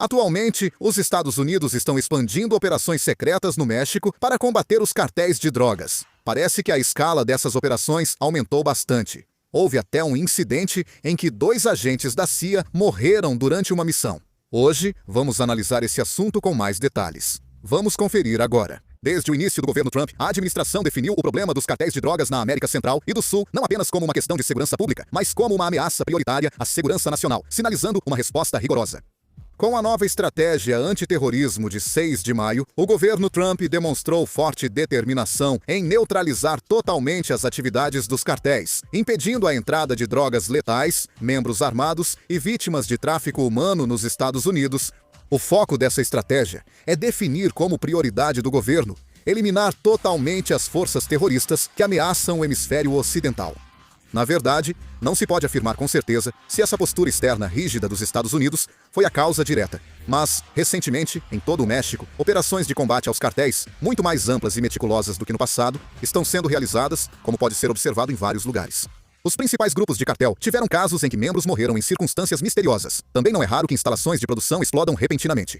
Atualmente, os Estados Unidos estão expandindo operações secretas no México para combater os cartéis de drogas. Parece que a escala dessas operações aumentou bastante. Houve até um incidente em que 2 agentes da CIA morreram durante uma missão. Hoje, vamos analisar esse assunto com mais detalhes. Vamos conferir agora. Desde o início do governo Trump, a administração definiu o problema dos cartéis de drogas na América Central e do Sul não apenas como uma questão de segurança pública, mas como uma ameaça prioritária à segurança nacional, sinalizando uma resposta rigorosa. Com a nova estratégia antiterrorismo de 6 de maio, o governo Trump demonstrou forte determinação em neutralizar totalmente as atividades dos cartéis, impedindo a entrada de drogas letais, membros armados e vítimas de tráfico humano nos Estados Unidos. O foco dessa estratégia é definir como prioridade do governo eliminar totalmente as forças terroristas que ameaçam o hemisfério ocidental. Na verdade, não se pode afirmar com certeza se essa postura externa rígida dos Estados Unidos foi a causa direta. Mas, recentemente, em todo o México, operações de combate aos cartéis, muito mais amplas e meticulosas do que no passado, estão sendo realizadas, como pode ser observado em vários lugares. Os principais grupos de cartel tiveram casos em que membros morreram em circunstâncias misteriosas. Também não é raro que instalações de produção explodam repentinamente.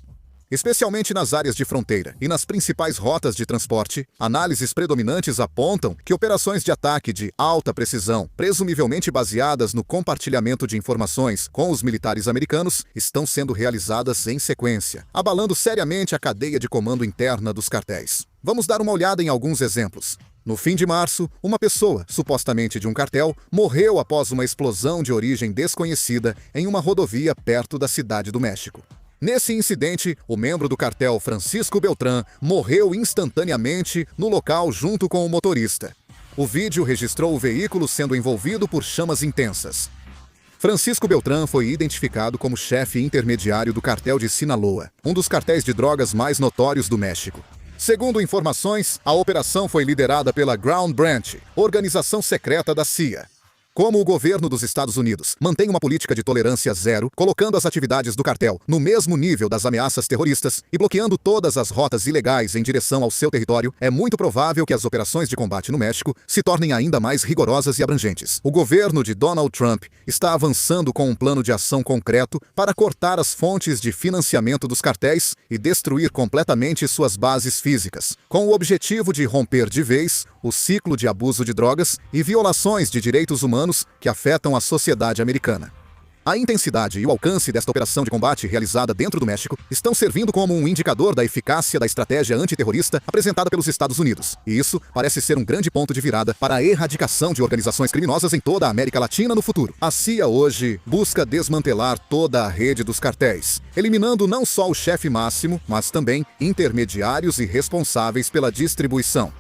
Especialmente nas áreas de fronteira e nas principais rotas de transporte, análises predominantes apontam que operações de ataque de alta precisão, presumivelmente baseadas no compartilhamento de informações com os militares americanos, estão sendo realizadas em sequência, abalando seriamente a cadeia de comando interna dos cartéis. Vamos dar uma olhada em alguns exemplos. No fim de março, uma pessoa, supostamente de um cartel, morreu após uma explosão de origem desconhecida em uma rodovia perto da Cidade do México. Nesse incidente, o membro do cartel Francisco Beltrán morreu instantaneamente no local junto com o motorista. O vídeo registrou o veículo sendo envolvido por chamas intensas. Francisco Beltrán foi identificado como chefe intermediário do cartel de Sinaloa, um dos cartéis de drogas mais notórios do México. Segundo informações, a operação foi liderada pela Ground Branch, organização secreta da CIA. Como o governo dos Estados Unidos mantém uma política de tolerância zero, colocando as atividades do cartel no mesmo nível das ameaças terroristas e bloqueando todas as rotas ilegais em direção ao seu território, é muito provável que as operações de combate no México se tornem ainda mais rigorosas e abrangentes. O governo de Donald Trump está avançando com um plano de ação concreto para cortar as fontes de financiamento dos cartéis e destruir completamente suas bases físicas, com o objetivo de romper de vez o ciclo de abuso de drogas e violações de direitos humanos que afetam a sociedade americana. A intensidade e o alcance desta operação de combate realizada dentro do México estão servindo como um indicador da eficácia da estratégia antiterrorista apresentada pelos Estados Unidos. E isso parece ser um grande ponto de virada para a erradicação de organizações criminosas em toda a América Latina no futuro. A CIA hoje busca desmantelar toda a rede dos cartéis, eliminando não só o chefe máximo, mas também intermediários e responsáveis pela distribuição.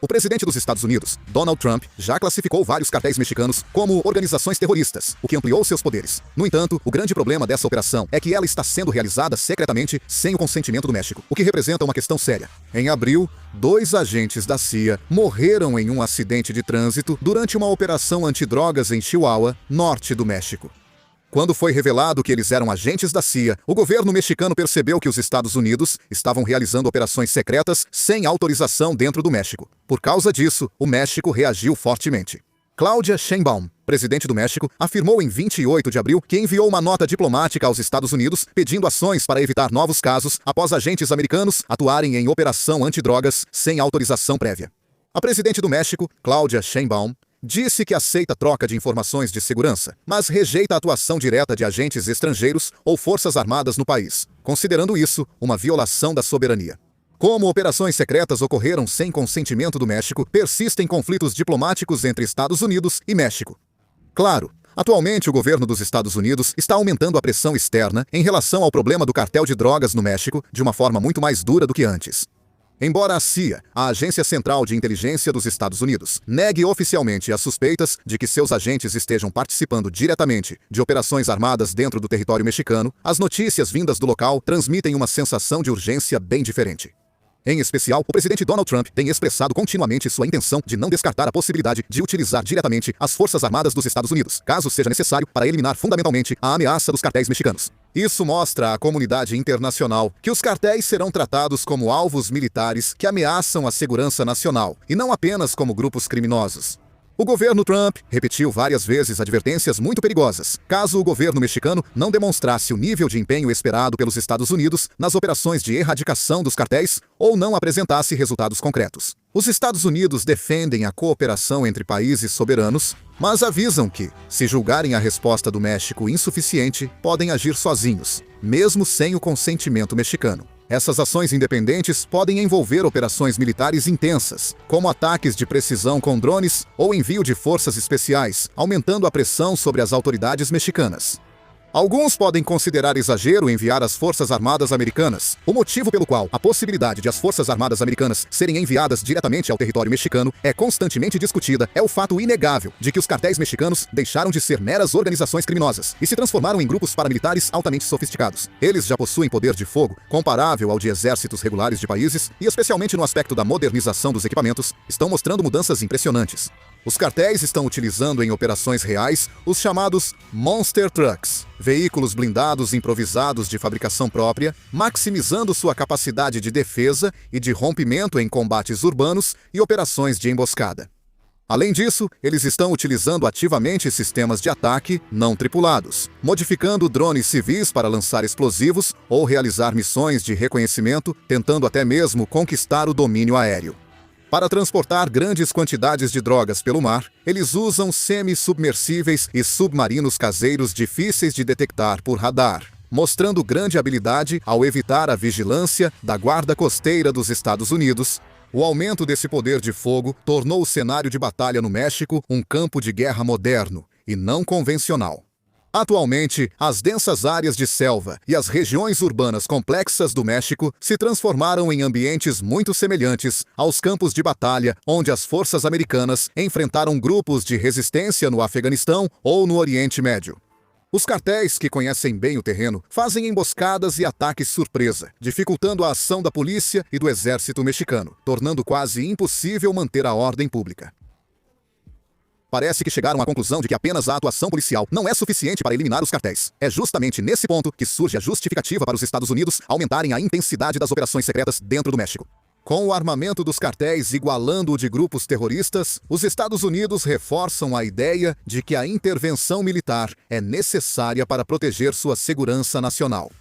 O presidente dos Estados Unidos, Donald Trump, já classificou vários cartéis mexicanos como organizações terroristas, o que ampliou seus poderes. No entanto, o grande problema dessa operação é que ela está sendo realizada secretamente sem o consentimento do México, o que representa uma questão séria. Em abril, 2 agentes da CIA morreram em um acidente de trânsito durante uma operação antidrogas em Chihuahua, norte do México. Quando foi revelado que eles eram agentes da CIA, o governo mexicano percebeu que os Estados Unidos estavam realizando operações secretas sem autorização dentro do México. Por causa disso, o México reagiu fortemente. Claudia Sheinbaum, presidente do México, afirmou em 28 de abril que enviou uma nota diplomática aos Estados Unidos pedindo ações para evitar novos casos após agentes americanos atuarem em operação antidrogas sem autorização prévia. A presidente do México, Claudia Sheinbaum, disse que aceita troca de informações de segurança, mas rejeita a atuação direta de agentes estrangeiros ou forças armadas no país, considerando isso uma violação da soberania. Como operações secretas ocorreram sem consentimento do México, persistem conflitos diplomáticos entre Estados Unidos e México. Claro, atualmente o governo dos Estados Unidos está aumentando a pressão externa em relação ao problema do cartel de drogas no México de uma forma muito mais dura do que antes. Embora a CIA, a Agência Central de Inteligência dos Estados Unidos, negue oficialmente as suspeitas de que seus agentes estejam participando diretamente de operações armadas dentro do território mexicano, as notícias vindas do local transmitem uma sensação de urgência bem diferente. Em especial, o presidente Donald Trump tem expressado continuamente sua intenção de não descartar a possibilidade de utilizar diretamente as Forças Armadas dos Estados Unidos, caso seja necessário, para eliminar fundamentalmente a ameaça dos cartéis mexicanos. Isso mostra à comunidade internacional que os cartéis serão tratados como alvos militares que ameaçam a segurança nacional, e não apenas como grupos criminosos. O governo Trump repetiu várias vezes advertências muito perigosas, caso o governo mexicano não demonstrasse o nível de empenho esperado pelos Estados Unidos nas operações de erradicação dos cartéis ou não apresentasse resultados concretos. Os Estados Unidos defendem a cooperação entre países soberanos, mas avisam que, se julgarem a resposta do México insuficiente, podem agir sozinhos, mesmo sem o consentimento mexicano. Essas ações independentes podem envolver operações militares intensas, como ataques de precisão com drones ou envio de forças especiais, aumentando a pressão sobre as autoridades mexicanas. Alguns podem considerar exagero enviar as Forças Armadas Americanas. O motivo pelo qual a possibilidade de as Forças Armadas Americanas serem enviadas diretamente ao território mexicano é constantemente discutida é o fato inegável de que os cartéis mexicanos deixaram de ser meras organizações criminosas e se transformaram em grupos paramilitares altamente sofisticados. Eles já possuem poder de fogo comparável ao de exércitos regulares de países e, especialmente no aspecto da modernização dos equipamentos, estão mostrando mudanças impressionantes. Os cartéis estão utilizando em operações reais os chamados Monster Trucks, veículos blindados improvisados de fabricação própria, maximizando sua capacidade de defesa e de rompimento em combates urbanos e operações de emboscada. Além disso, eles estão utilizando ativamente sistemas de ataque não tripulados, modificando drones civis para lançar explosivos ou realizar missões de reconhecimento, tentando até mesmo conquistar o domínio aéreo. Para transportar grandes quantidades de drogas pelo mar, eles usam semi-submersíveis e submarinos caseiros difíceis de detectar por radar, mostrando grande habilidade ao evitar a vigilância da Guarda Costeira dos Estados Unidos. O aumento desse poder de fogo tornou o cenário de batalha no México um campo de guerra moderno e não convencional. Atualmente, as densas áreas de selva e as regiões urbanas complexas do México se transformaram em ambientes muito semelhantes aos campos de batalha onde as forças americanas enfrentaram grupos de resistência no Afeganistão ou no Oriente Médio. Os cartéis, que conhecem bem o terreno, fazem emboscadas e ataques surpresa, dificultando a ação da polícia e do exército mexicano, tornando quase impossível manter a ordem pública. Parece que chegaram à conclusão de que apenas a atuação policial não é suficiente para eliminar os cartéis. É justamente nesse ponto que surge a justificativa para os Estados Unidos aumentarem a intensidade das operações secretas dentro do México. Com o armamento dos cartéis igualando o de grupos terroristas, os Estados Unidos reforçam a ideia de que a intervenção militar é necessária para proteger sua segurança nacional.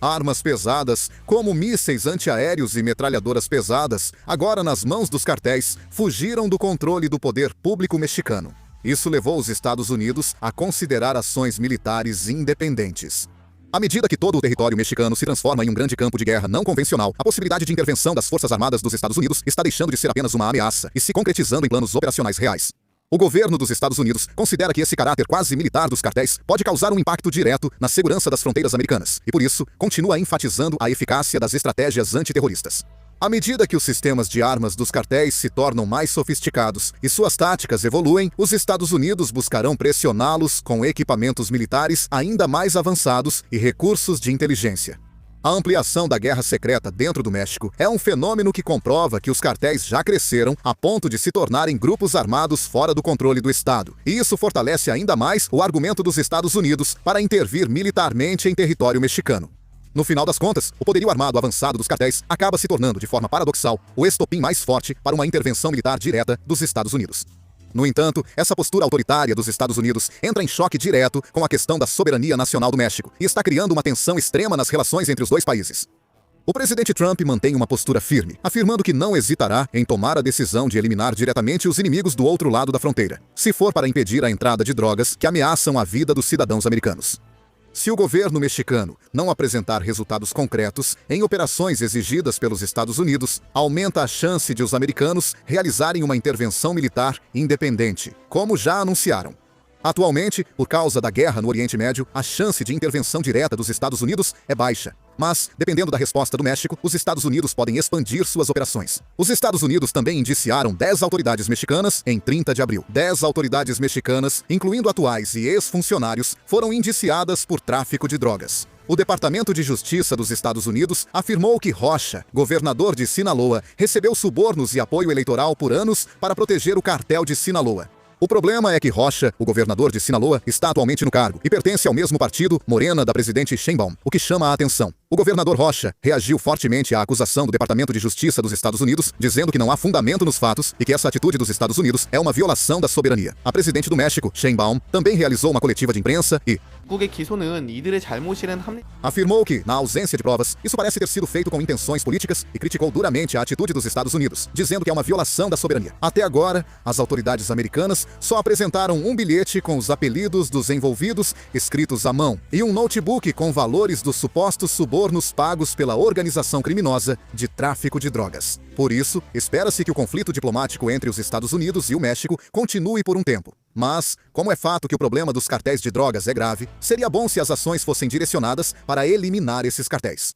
Armas pesadas, como mísseis antiaéreos e metralhadoras pesadas, agora nas mãos dos cartéis, fugiram do controle do poder público mexicano. Isso levou os Estados Unidos a considerar ações militares independentes. À medida que todo o território mexicano se transforma em um grande campo de guerra não convencional, a possibilidade de intervenção das Forças Armadas dos Estados Unidos está deixando de ser apenas uma ameaça e se concretizando em planos operacionais reais. O governo dos Estados Unidos considera que esse caráter quase militar dos cartéis pode causar um impacto direto na segurança das fronteiras americanas e, por isso, continua enfatizando a eficácia das estratégias antiterroristas. À medida que os sistemas de armas dos cartéis se tornam mais sofisticados e suas táticas evoluem, os Estados Unidos buscarão pressioná-los com equipamentos militares ainda mais avançados e recursos de inteligência. A ampliação da guerra secreta dentro do México é um fenômeno que comprova que os cartéis já cresceram a ponto de se tornarem grupos armados fora do controle do Estado. E isso fortalece ainda mais o argumento dos Estados Unidos para intervir militarmente em território mexicano. No final das contas, o poderio armado avançado dos cartéis acaba se tornando, de forma paradoxal, o estopim mais forte para uma intervenção militar direta dos Estados Unidos. No entanto, essa postura autoritária dos Estados Unidos entra em choque direto com a questão da soberania nacional do México e está criando uma tensão extrema nas relações entre os dois países. O presidente Trump mantém uma postura firme, afirmando que não hesitará em tomar a decisão de eliminar diretamente os inimigos do outro lado da fronteira, se for para impedir a entrada de drogas que ameaçam a vida dos cidadãos americanos. Se o governo mexicano não apresentar resultados concretos em operações exigidas pelos Estados Unidos, aumenta a chance de os americanos realizarem uma intervenção militar independente, como já anunciaram. Atualmente, por causa da guerra no Oriente Médio, a chance de intervenção direta dos Estados Unidos é baixa. Mas, dependendo da resposta do México, os Estados Unidos podem expandir suas operações. Os Estados Unidos também indiciaram 10 autoridades mexicanas em 30 de abril. 10 autoridades mexicanas, incluindo atuais e ex-funcionários, foram indiciadas por tráfico de drogas. O Departamento de Justiça dos Estados Unidos afirmou que Rocha, governador de Sinaloa, recebeu subornos e apoio eleitoral por anos para proteger o cartel de Sinaloa. O problema é que Rocha, o governador de Sinaloa, está atualmente no cargo e pertence ao mesmo partido, Morena, da presidente Sheinbaum, o que chama a atenção. O governador Rocha reagiu fortemente à acusação do Departamento de Justiça dos Estados Unidos, dizendo que não há fundamento nos fatos e que essa atitude dos Estados Unidos é uma violação da soberania. A presidente do México, Sheinbaum, também realizou uma coletiva de imprensa e 국의 기소는 이들의 잘못이란 합리. afirmou que, na ausência de provas, isso parece ter sido feito com intenções políticas e criticou duramente a atitude dos Estados Unidos, dizendo que é uma violação da soberania. Até agora, as autoridades americanas só apresentaram um bilhete com os apelidos dos envolvidos escritos à mão e um notebook com valores dos supostos subornos pagos pela organização criminosa de tráfico de drogas. Por isso, espera-se que o conflito diplomático entre os Estados Unidos e o México continue por um tempo. Mas, como é fato que o problema dos cartéis de drogas é grave, seria bom se as ações fossem direcionadas para eliminar esses cartéis.